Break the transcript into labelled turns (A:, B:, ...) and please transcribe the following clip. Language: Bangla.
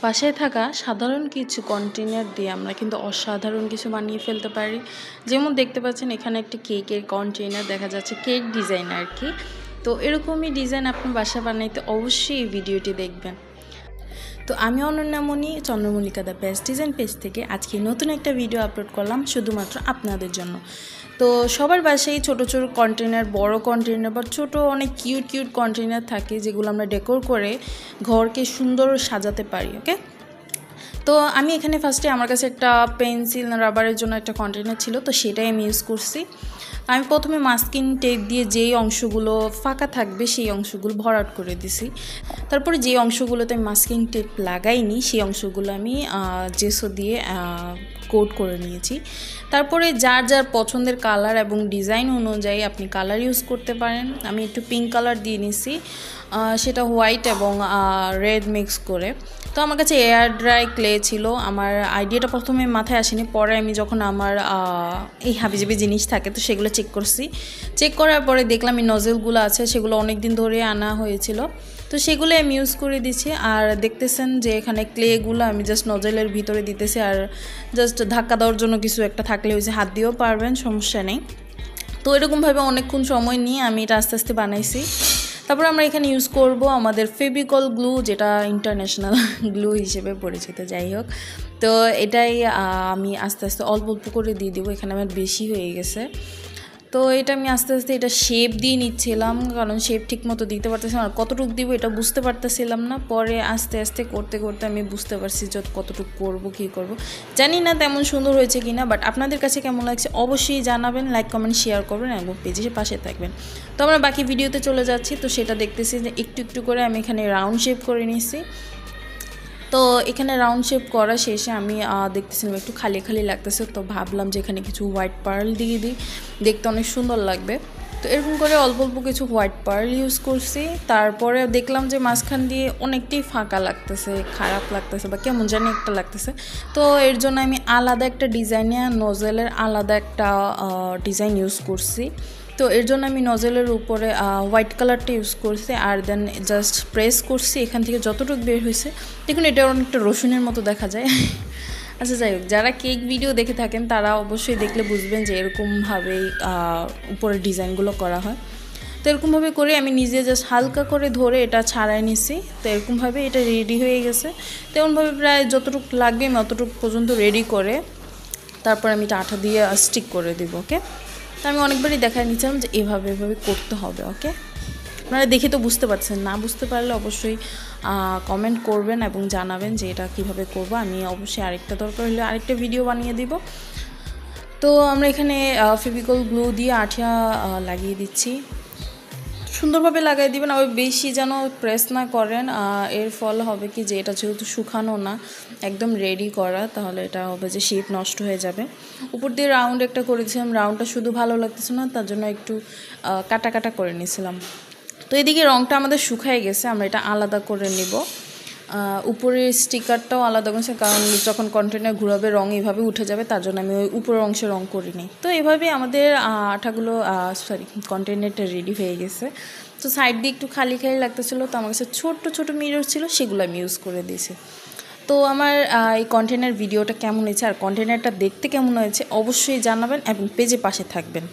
A: বাসায় থাকা সাধারণ কিছু কন্টেনার দিয়ে আমরা কিন্তু অসাধারণ কিছু বানিয়ে ফেলতে পারি। যেমন দেখতে পাচ্ছেন এখানে একটা কেকের কন্টেনার দেখা যাচ্ছে, কেক ডিজাইন আর কি। তো এরকমই ডিজাইন আপনার বাসায় বানাইতে অবশ্যই এই ভিডিওটি দেখবেন। তো আমি অনন্যামণি, চন্দ্রমল্লিকা দ্য বেস্ট ডিজাইন পেজ থেকে আজকে নতুন একটা ভিডিও আপলোড করলাম শুধুমাত্র আপনাদের জন্য। তো সবার বাসায় ছোট ছোট কন্টেনার, বড় কন্টেনার বা ছোট অনেক কিউট কন্টেনার থাকে যেগুলো আমরা ডেকোর করে ঘরকে সুন্দর সাজাতে পারি। ওকে, তো আমি এখানে ফার্স্টে আমার কাছে একটা পেন্সিল রাবারের জন্য একটা কন্টেনার ছিল, তো সেটাই আমি ইউজ করছি। আমি প্রথমে মাস্কিং টেপ দিয়ে যেই অংশগুলো ফাঁকা থাকবে সেই অংশগুলো ভরাট করে দিছি। তারপরে যে অংশগুলোতে আমি মাস্কিং টেপ লাগাইনি সেই অংশগুলো আমি জেসো দিয়ে কোট করে নিয়েছি। তারপরে যার যার পছন্দের কালার এবং ডিজাইন অনুযায়ী আপনি কালার ইউজ করতে পারেন। আমি একটু পিঙ্ক কালার দিয়ে নিছি, সেটা হোয়াইট এবং রেড মিক্স করে। তো আমার কাছে এয়ার ড্রাই ক্লে ছিল। আমার আইডিয়াটা প্রথমে মাথায় আসেনি, পরে আমি যখন আমার এই হাবিজাবি জিনিস থাকে তো সেগুলো চেক করছি। চেক করার পরে দেখলাম এই নজেলগুলো আছে সেগুলো অনেক দিন ধরে আনা হয়েছিল, তো সেগুলো আমি ইউজ করে দিচ্ছি। আর দেখতেছেন যে এখানে ক্লেগুলো আমি জাস্ট নজেলের ভিতরে দিতেছি, আর জাস্ট ধাক্কা দেওয়ার জন্য কিছু একটা থাকলে হয়েছে, হাত দিয়েও পারবেন, সমস্যা নেই। তো এরকমভাবে অনেকক্ষণ সময় নিয়ে আমি এটা আস্তে আস্তে বানাইছি। তারপর আমরা এখানে ইউজ করব আমাদের ফেভিকল গ্লু, যেটা ইন্টারন্যাশনাল গ্লু হিসেবে পরিচিত। যাই হোক, তো এটাই আমি আস্তে আস্তে অল্প অল্প করে দিয়ে দেবো। এখানে আমার বেশি হয়ে গেছে, তো এটা আমি আস্তে আস্তে এটা শেপ দিয়ে নিচ্ছিলাম, কারণ শেপ ঠিক মতো দিতে পারতেছিলাম আর কতটুকু দিব এটা বুঝতে পারতেছিলাম না। পরে আস্তে আস্তে করতে করতে আমি বুঝতে পারছি যে কতটুকু করব, কী করব। জানি না তেমন সুন্দর হয়েছে কি না, বাট আপনাদের কাছে কেমন লাগছে অবশ্যই জানাবেন, লাইক কমেন্ট শেয়ার করবেন এবং পেজের পাশে থাকবেন। তো আমরা বাকি ভিডিওতে চলে যাচ্ছি। তো সেটা দেখতেছি যে একটু একটু করে আমি এখানে রাউন্ড শেপ করে নিয়েছি। তো এখানে রাউন্ড শেপ করা শেষে আমি দেখতেছিলাম একটু খালি খালি লাগতেছে, তো ভাবলাম যে এখানে কিছু হোয়াইট পার্ল দিয়ে দিই, দেখতে অনেক সুন্দর লাগবে। তো এরকম করে অল্প অল্প কিছু হোয়াইট পার্ল ইউজ করছি। তারপরে দেখলাম যে মাঝখান দিয়ে অনেকটাই ফাঁকা লাগতেছে, খারাপ লাগতেছে বা কেমন জানি একটা লাগতেছে। তো এর জন্য আমি আলাদা একটা ডিজাইনে নজেলের আলাদা একটা ডিজাইন ইউজ করছি। তো এর জন্য আমি নজেলের উপরে হোয়াইট কালারটা ইউজ করছি, আর দেন জাস্ট প্রেস করছি। এখান থেকে যতটুকু বের হয়েছে দেখুন, এটা অনেকটা রসুনের মতো দেখা যায়। আচ্ছা, যাই হোক, যারা কেক ভিডিও দেখে থাকেন তারা অবশ্যই দেখলে বুঝবেন যে এরকমভাবেই উপরের ডিজাইনগুলো করা হয়। তো এরকমভাবে করে আমি নিজে জাস্ট হালকা করে ধরে এটা ছাড়াই নিছি। তো এরকমভাবে এটা রেডি হয়ে গেছে। তেমনভাবে প্রায় যতটুকু লাগবে আমি অতটুকু পর্যন্ত রেডি করে তারপর আমি এটা আঠা দিয়ে স্টিক করে দেব। ওকে, তো আমি অনেকবারই দেখাই নিচ্ছিলাম যে এভাবে করতে হবে। ওকে, আপনারা দেখে তো বুঝতে পারছেন, না বুঝতে পারলে অবশ্যই কমেন্ট করবেন এবং জানাবেন যে এটা কিভাবে করব। আমি অবশ্যই আরেকটা দরকার হলে আরেকটা ভিডিও বানিয়ে দিব। তো আমরা এখানে ফেভিকল গ্লু দিয়ে আঠা লাগিয়ে দিচ্ছি। সুন্দরভাবে লাগাই দিবেন, আবার বেশি যেন প্রেস না করেন। এর ফল হবে কি যে এটা যেহেতু শুকানো না, একদম রেডি করা, তাহলে এটা হবে যে শেপ নষ্ট হয়ে যাবে। উপর দিয়ে রাউন্ড একটা করেছিলাম, রাউন্ডটা শুধু ভালো লাগতেছে না, তার জন্য একটু কাটা কাটা করে নিয়েছিলাম। তো এদিকে রঙটা আমাদের শুকায় গেছে, আমরা এটা আলাদা করে নিব। উপরের স্টিকারটাও আলাদা করেছে, কারণ যখন কন্টেনার ঘুরাবে রঙ এভাবে উঠে যাবে, তার জন্য আমি ওই উপরের অংশে রঙ করিনি। তো এভাবেই আমাদের আঠাগুলো কন্টেনারটা রেডি হয়ে গেছে। তো সাইড দিয়ে একটু খালি খালি লাগতেছিলো, তো আমার কাছে ছোট মিরর ছিল, সেগুলো আমি ইউজ করে দিয়েছি। তো আমার এই কন্টেনার ভিডিওটা কেমন হয়েছে আর কন্টেনারটা দেখতে কেমন হয়েছে অবশ্যই জানাবেন এবং পেজে পাশে থাকবেন।